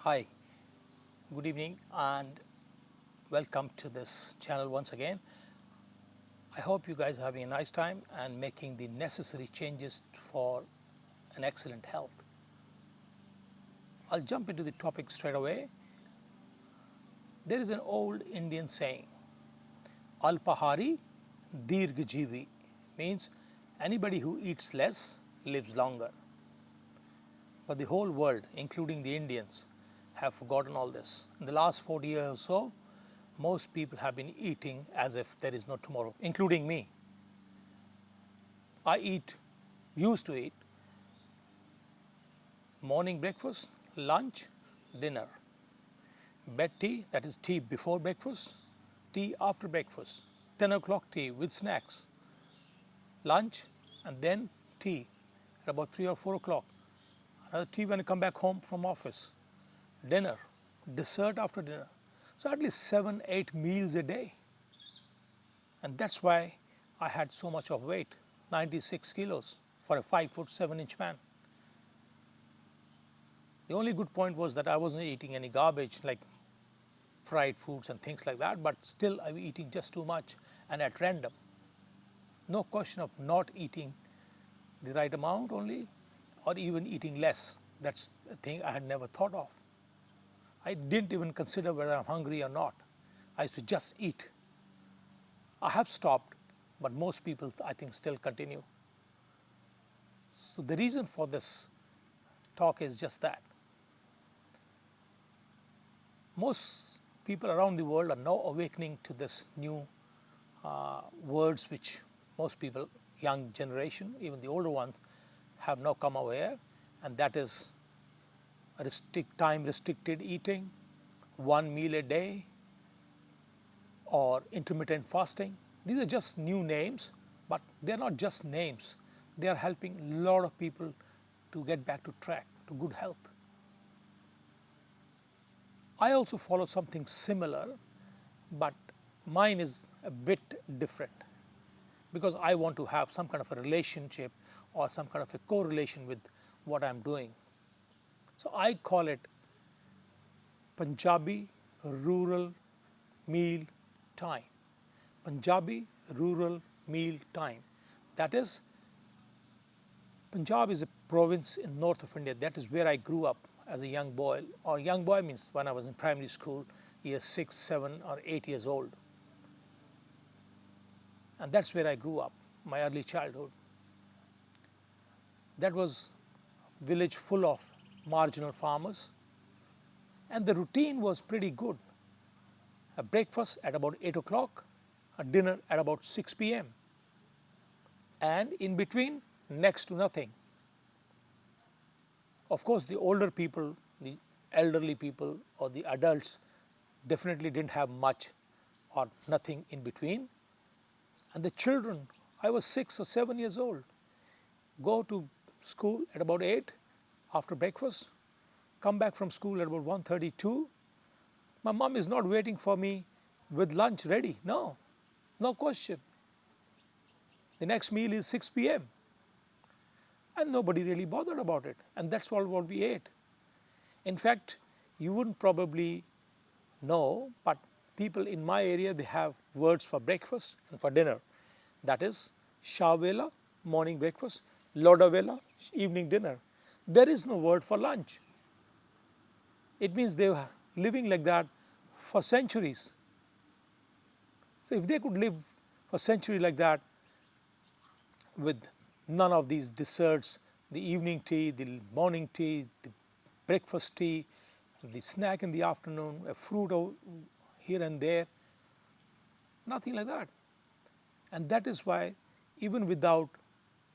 Hi, good evening and welcome to this channel once again. I hope you guys are having a nice time and making the necessary changes for an excellent health. I'll jump into the topic straight away. There is an old Indian saying, Alpahari Dirghajivi, means anybody who eats less lives longer. But the whole world, including the Indians, have forgotten all this. In the last 40 years or so, most people have been eating as if there is no tomorrow, including me. I used to eat morning breakfast, lunch, dinner, bed tea, that is tea before breakfast, tea after breakfast, 10 o'clock tea with snacks, lunch, and then tea at about 3 or 4 o'clock, another tea when I come back home from office, dinner, dessert after dinner. So at least 7, 8 meals a day. And that's why I had so much of weight, 96 kilos for a 5'7" man. The only good point was that I wasn't eating any garbage like fried foods and things like that, but still I was eating just too much and at random. No question of not eating the right amount only or even eating less. That's a thing I had never thought of. I didn't even consider whether I'm hungry or not. I used to just eat. I have stopped, but most people I think still continue. So the reason for this talk is just that. Most people around the world are now awakening to this new words which most people, young generation, even the older ones, have now come aware, and that is time restricted eating, 1 meal a day, or intermittent fasting. These are just new names, but they are not just names. They are helping a lot of people to get back to track, to good health. I also follow something similar, but mine is a bit different because I want to have some kind of a relationship or some kind of a correlation with what I'm doing. So I call it Punjabi Rural Meal Time. Punjabi Rural Meal Time. That is, Punjab is a province in north of India. That is where I grew up as a young boy. Or young boy means when I was in primary school, years 6, 7 or 8 years old. And that's where I grew up, my early childhood. That was a village full of marginal farmers. And the routine was pretty good. A breakfast at about 8 o'clock, a dinner at about 6 p.m. And in between, next to nothing. Of course, the older people, the elderly people or the adults definitely didn't have much or nothing in between. And the children, I was 6 or 7 years old, go to school at about 8 after breakfast, come back from school at about 1:32. My mom is not waiting for me with lunch ready. No question. The next meal is 6 p.m. And nobody really bothered about it. And that's all what we ate. In fact, you wouldn't probably know, but people in my area, they have words for breakfast and for dinner. That is Shavela, morning breakfast, Lodavela, evening dinner. There is no word for lunch. It means they were living like that for centuries. So if they could live for a century like that with none of these desserts, the evening tea, the morning tea, the breakfast tea, the snack in the afternoon, a fruit here and there, nothing like that. And that is why even without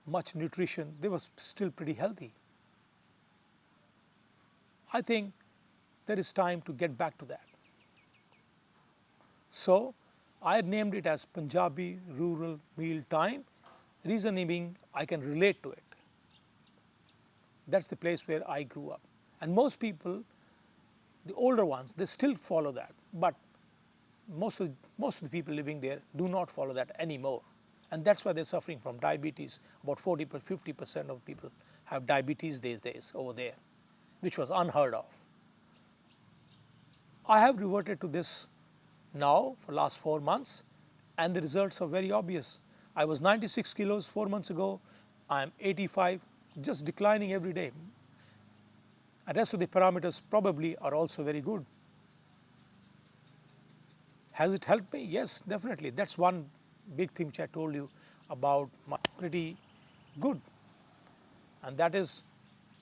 much nutrition, they were still pretty healthy. I think there is time to get back to that. So I named it as Punjabi Rural Meal Time, reason being I can relate to it. That's the place where I grew up. And most people, the older ones, they still follow that. But most of the people living there do not follow that anymore. And that's why they're suffering from diabetes. About 40-50% of people have diabetes these days over there, which was unheard of. I have reverted to this now for last 4 months, and the results are very obvious. I was 96 kilos 4 months ago. I am 85, just declining every day. And rest of the parameters probably are also very good. Has it helped me? Yes, definitely. That's one big thing which I told you about, my pretty good. And that is,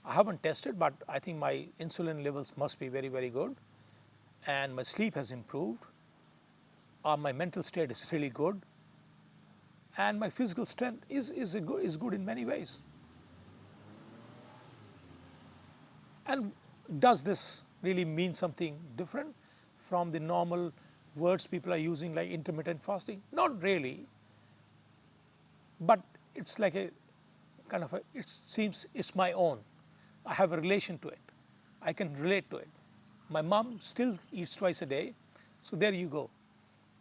I haven't tested, but I think my insulin levels must be very, very good. And my sleep has improved. My mental state is really good. And my physical strength is good in many ways. And does this really mean something different from the normal words people are using like intermittent fasting? Not really, but it's like a kind of a, it seems it's my own. I have a relation to it. I can relate to it. My mom still eats twice a day, so there you go.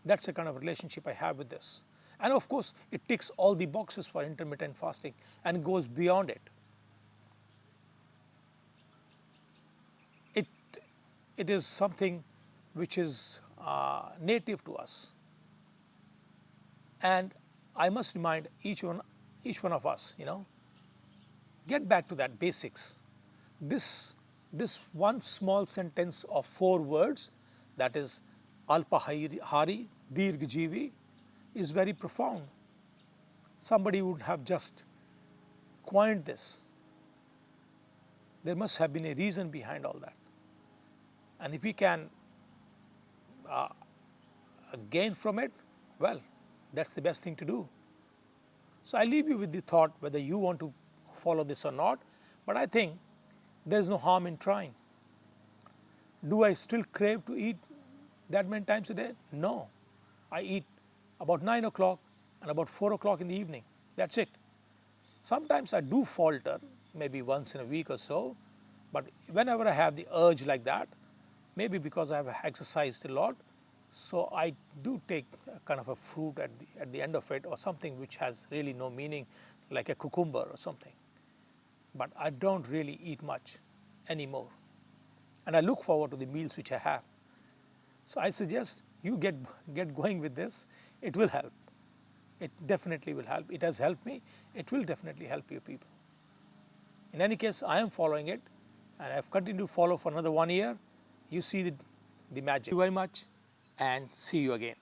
That's the kind of relationship I have with this. And of course, it ticks all the boxes for intermittent fasting and goes beyond it. It, it is something which is native to us. And I must remind each one of us, get back to that basics. This, this one small sentence of 4 words, that is Alpahari Dirgjivi, is very profound. Somebody would have just coined this. There must have been a reason behind all that. And if we can gain from it, well, that's the best thing to do. So I leave you with the thought whether you want to follow this or not, but I think there's no harm in trying. Do I still crave to eat that many times a day? No. I eat about 9 o'clock and about 4 o'clock in the evening. That's it. Sometimes I do falter, maybe once in a week or so, but whenever I have the urge like that, maybe because I have exercised a lot, so I do take a kind of a fruit at the end of it, or something which has really no meaning, like a cucumber or something. But I don't really eat much anymore. And I look forward to the meals which I have. So I suggest you get going with this. It will help. It definitely will help. It has helped me. It will definitely help you people. In any case, I am following it, and I have continued to follow for another 1 year. You see the magic. Thank you very much, and see you again.